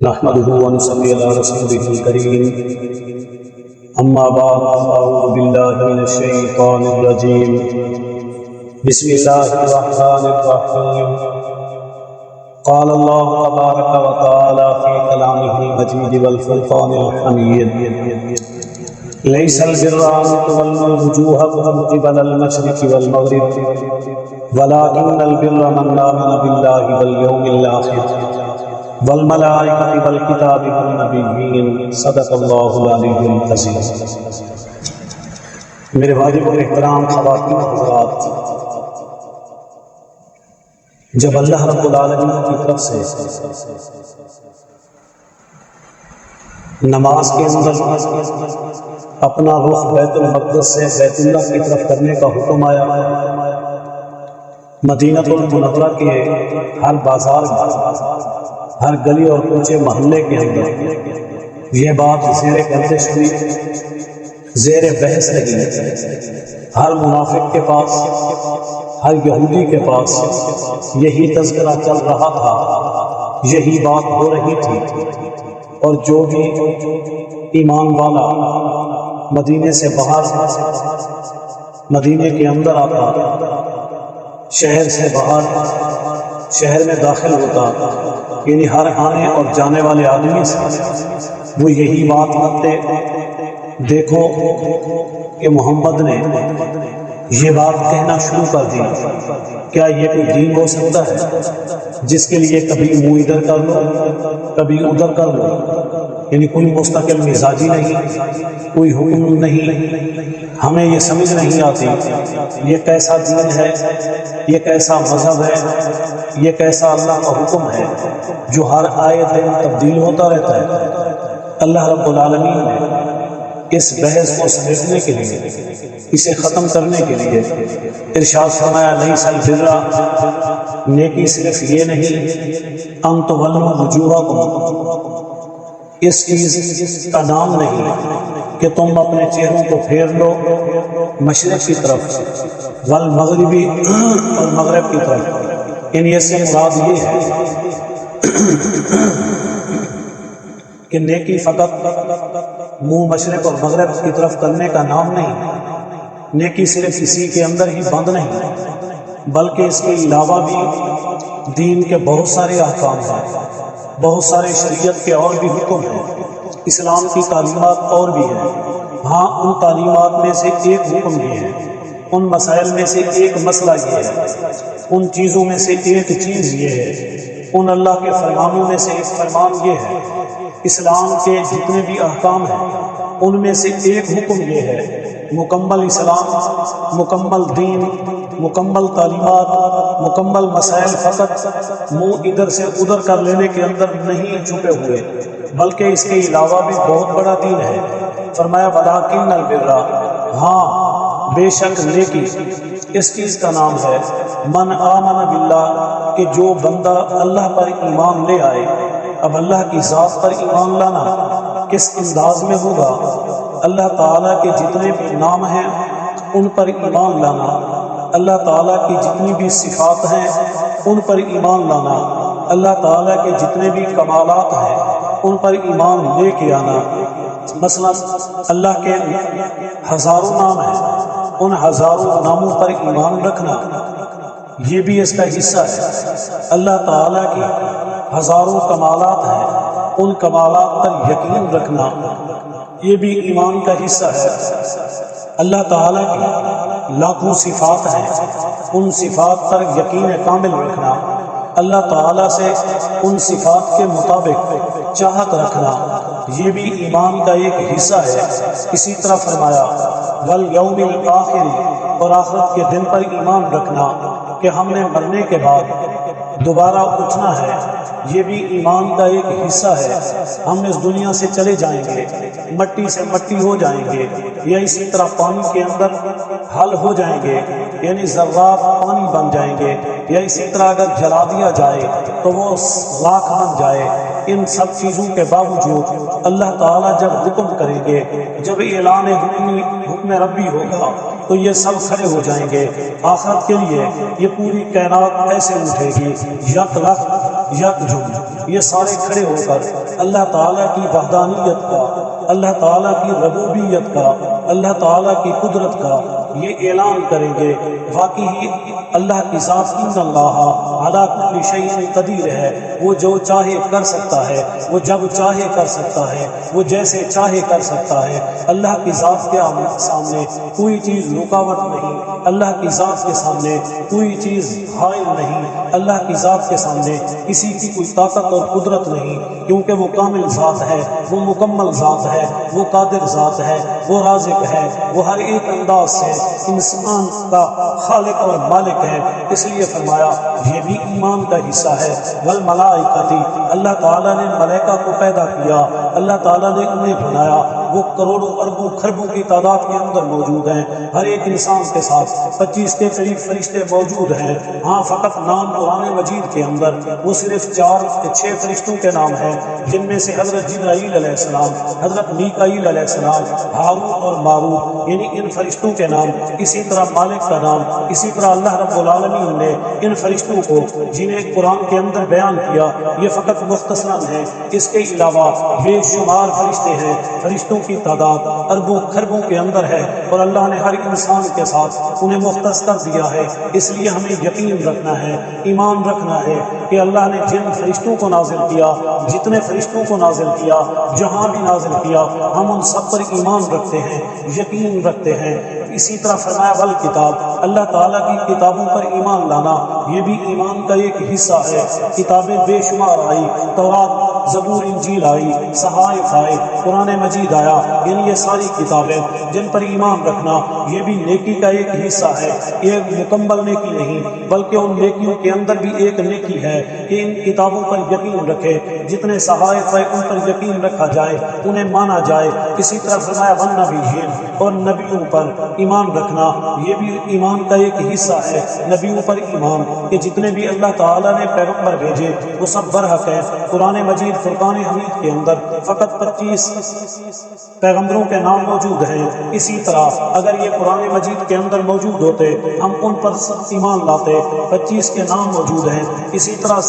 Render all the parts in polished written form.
نحمده ونصلي على رسوله الكريم أما بعد أعوذ بالله من الشيطان الرجيم بسم الله الرحمن الرحيم قال الله تبارك وتعالى في كلامه المجيد والفرقان الحميد ليس البر أن تولوا وجوهكم قبل المشرق والمغرب ولكن البر من آمن بالله واليوم الآخر والملائکۃ والکتاب والنبیین صدق اللہ العلی العظیم۔ میرے واجب و احترام خواتین حضرات، جب اللہ رب العالمین کی طرف سے نماز کے اندر اپنا رخ بیت المقدس سے بیت اللہ کی طرف کرنے کا حکم آیا، مدینہ المنورہ کے ہر بازار ہر گلی اور کوچے محلے کے اندر یہ بات زیر گردش ہوئی، زیر بحث رہی۔ ہر منافق کے پاس، ہر یہودی کے پاس یہی تذکرہ چل رہا تھا، یہی بات ہو رہی تھی، اور جو بھی ایمان والا مدینے سے باہر مدینے کے اندر آتا، شہر سے باہر شہر میں داخل ہوتا، یعنی ہر آنے اور جانے والے آدمی سے وہ یہی بات کرتے، دیکھو کہ محمد نے یہ بات کہنا شروع کر دی، کیا یہ کوئی دین ہو سکتا ہے جس کے لیے کبھی منہ ادھر کر لو کبھی ادھر کر لو، یعنی کوئی مستقل مزاجی نہیں، کوئی حکم نہیں، ہمیں یہ سمجھ نہیں آتی یہ کیسا دین ہے، یہ کیسا مذہب ہے، یہ کیسا اللہ کا حکم ہے جو ہر آئے دن تبدیل ہوتا رہتا ہے۔ اللہ رب العالمین نے اس بحث کو سمیٹنے کے لیے، اسے ختم کرنے کے لیے ارشاد فرمایا، لیس البر، نیکی صرف یہ نہیں، ان تولوا وجوہکم، اس چیز کا نام نہیں کہ تم اپنے چہروں کو پھیر لو مشرق کی طرف والمغربی، اور مغرب کی طرف، یعنی اس سے مراد یہ ہے کہ نیکی فقط منہ مشرق اور مغرب کی طرف کرنے کا نام نہیں، نیکی صرف اسی کے اندر ہی بند نہیں، بلکہ اس کے علاوہ بھی دین کے بہت سارے احکام ہیں، بہت سارے شریعت کے اور بھی حکم ہیں، اسلام کی تعلیمات اور بھی ہیں۔ ہاں، ان تعلیمات میں سے ایک حکم یہ ہے، ان مسائل میں سے ایک مسئلہ یہ ہے، ان چیزوں میں سے ایک چیز یہ ہے، ان اللہ کے فرمانوں میں سے ایک فرمان یہ ہے، اسلام کے جتنے بھی احکام ہیں ان میں سے ایک حکم یہ ہے، مکمل اسلام، مکمل دین، مکمل تعلیمات، مکمل مسائل فقط منہ ادھر سے ادھر کر لینے کے اندر نہیں چھپے ہوئے، بلکہ اس کے علاوہ بھی بہت بڑا دین ہے۔ فرمایا ولکن البر، ہاں بے شک نیکی اس چیز کا نام ہے، من آمن باللہ، کہ جو بندہ اللہ پر ایمان لے آئے۔ اب اللہ کی ذات پر ایمان لانا کس انداز میں ہوگا؟ اللہ تعالیٰ کے جتنے بھی نام ہیں ان پر ایمان لانا، اللہ تعالیٰ کی جتنی بھی صفات ہیں ان پر ایمان لانا، اللہ تعالیٰ کے جتنے بھی کمالات ہیں ان پر ایمان لے کے آنا۔ مثلا اللہ کے ہزاروں نام ہیں، ان ہزاروں ناموں پر ایمان رکھنا یہ بھی اس کا حصہ ہے۔ اللہ تعالیٰ کی ہزاروں کمالات ہیں، ان کمالات پر یقین رکھنا یہ بھی ایمان کا حصہ ہے۔ اللہ تعالیٰ کی لاکھوں صفات ہیں، ان صفات پر یقین کامل رکھنا، اللہ تعالیٰ سے ان صفات کے مطابق چاہت رکھنا یہ بھی ایمان کا ایک حصہ ہے۔ اسی طرح فرمایا والیوم الآخر، اور آخرت کے دن پر ایمان رکھنا کہ ہم نے مرنے کے بعد دوبارہ اٹھنا ہے، یہ بھی ایمان کا ایک حصہ ہے۔ ہم اس دنیا سے چلے جائیں گے، مٹی سے مٹی ہو جائیں گے، یا اسی طرح پانی کے اندر حل ہو جائیں گے، یعنی ذرات پانی بن جائیں گے، یا اسی طرح اگر جلا دیا جائے تو وہ راکھ بن جائے۔ ان سب چیزوں کے باوجود اللہ تعالیٰ جب حکم کریں گے، جب اعلان حکم ربی ہوگا تو یہ سب کھڑے ہو جائیں گے آخرت کے لیے۔ یہ پوری کائنات ایسے اٹھے گی، یک رخت یک جم، یہ سارے کھڑے ہو کر اللہ تعالیٰ کی وحدانیت کا، اللہ تعالیٰ کی ربوبیت کا، اللہ تعالیٰ کی قدرت کا یہ اعلان کریں گے، واقعی اللہ کی ذات ان اللہ علی کل شیء قدیر ہے، وہ جو چاہے کر سکتا ہے، وہ جب چاہے کر سکتا ہے، وہ جیسے چاہے کر سکتا ہے۔ اللہ کی ذات کے سامنے کوئی چیز رکاوٹ نہیں، اللہ کی ذات کے سامنے کوئی چیز حائل نہیں، اللہ کی ذات کے سامنے کسی کی کوئی طاقت اور قدرت نہیں، کیونکہ وہ کامل ذات ہے، وہ مکمل ذات ہے، وہ قادر ذات ہے، وہ رازق ہے، وہ ہر ایک انداز سے انسان کا خالق اور مالک ہے۔ اس لیے فرمایا یہ بھی ایمان کا حصہ ہے۔ والملائکتی، اللہ تعالیٰ نے ملائکہ کو پیدا کیا، اللہ تعالیٰ نے انہیں بنایا، وہ کروڑوں اربوں خربوں کی تعداد کے اندر موجود ہیں، ہر ایک انسان کے ساتھ 25 کے قریب فرشتے موجود ہیں۔ ہاں فقط نام قرآن مجید کے اندر وہ صرف 6 فرشتوں کے نام ہیں، جن میں سے حضرت جبرائیل علیہ السلام، حضرت میکائیل علیہ السلام، ہاروت اور ماروت، یعنی ان فرشتوں کے نام، اسی طرح مالک کا نام، اسی طرح اللہ رب العالمین نے ان فرشتوں کو جنہیں قرآن کے اندر بیان کیا یہ فقط مختصراً ہے، اس کے علاوہ بے شمار فرشتے ہیں، فرشتوں کی تعداد اربوں خربوں کے اندر ہے، اور اللہ نے ہر انسان کے ساتھ انہیں مختص کر دیا ہے۔ اس لیے ہمیں یقین رکھنا ہے، ایمان رکھنا ہے کہ اللہ نے جن فرشتوں کو نازل کیا، جتنے فرشتوں کو نازل کیا، جہاں بھی نازل کیا، ہم ان سب پر ایمان رکھتے ہیں، یقین رکھتے ہیں۔ اسی طرح فرمایا والکتاب، اللہ تعالیٰ کی کتابوں پر ایمان لانا یہ بھی ایمان کا ایک حصہ ہے۔ کتابیں بے شمار آئی، تورات، زبور، انجیل آئی، صحائف آئے، قرآن مجید آیا، یعنی یہ ساری کتابیں جن پر ایمان رکھنا یہ بھی نیکی کا ایک حصہ ہے۔ ایک مکمل نیکی نہیں بلکہ ان نیکیوں کے اندر بھی ایک نیکی ہے کہ ان کتابوں پر یقین رکھے، جتنے صحائف آئے ان پر یقین رکھا جائے، انہیں مانا جائے۔ اسی طرح فرمایا والنبیین، اور نبیوں پر ایمان رکھنا یہ بھی ایمان کا ایک حصہ ہے۔ نبیوں پر ایمان کہ جتنے بھی اللہ تعالیٰ نے پیغمبر بھیجے وہ سب برحق ہیں۔ قرآن مجید فرقان حمید کے اندر فقط 25 پیغمبروں کے نام موجود ہیں۔ اسی طرح اگر یہ قرآن مجید کے اندر موجود ہوتے ہم ان پر ایمان لاتے۔ 25 کے نام موجود ہیں۔ اسی طرح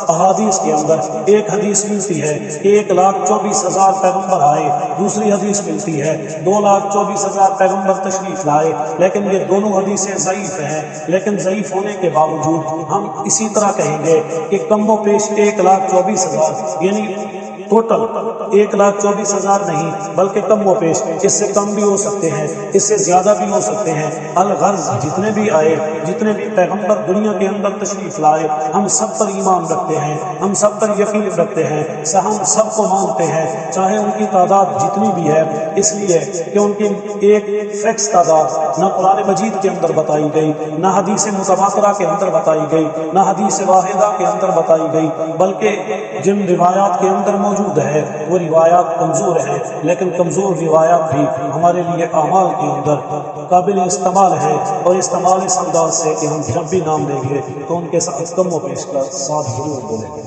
احادیث کے اندر ایک حدیث ملتی ہے کہ 1,24,000 پیغمبر آئے، دوسری حدیث ملتی ہے 2,24,000 پیغمبر تشریف لائے، لیکن یہ دونوں حدیثیں ضعیف ہیں۔ لیکن ضعیف ہونے کے باوجود ہم اسی طرح کہیں گے کہ کم و بیش 1,24,000 یعنی ٹوٹل 1,24,000 نہیں بلکہ کم و بیش اس سے کم بھی ہو سکتے ہیں، اس سے زیادہ بھی ہو سکتے ہیں۔ الغرض جتنے بھی آئے، جتنے بھی پیغمبر دنیا کے اندر تشریف لائے، ہم سب پر ایمان رکھتے ہیں، ہم سب پر یقین رکھتے ہیں، ہم سب کو مانتے ہیں، چاہے ان کی تعداد جتنی بھی ہے، اس لیے کہ ان کی ایک فکس تعداد نہ قرآن مجید کے اندر بتائی گئی، نہ حدیث متواترہ کے اندر بتائی گئی، نہ حدیث واحدہ کے اندر بتائی گئی، بلکہ جن روایات کے اندر موجود ہے وہ روایات کمزور ہیں، لیکن کمزور روایات بھی ہمارے لیے اعمال کے اندر قابل استعمال ہے، اور استعمال اس انداز سے کہ ہم جب بھی نام لیں گے تو ان کے ساتھ کم و بیش کا ساتھ ضرور بولیں گے۔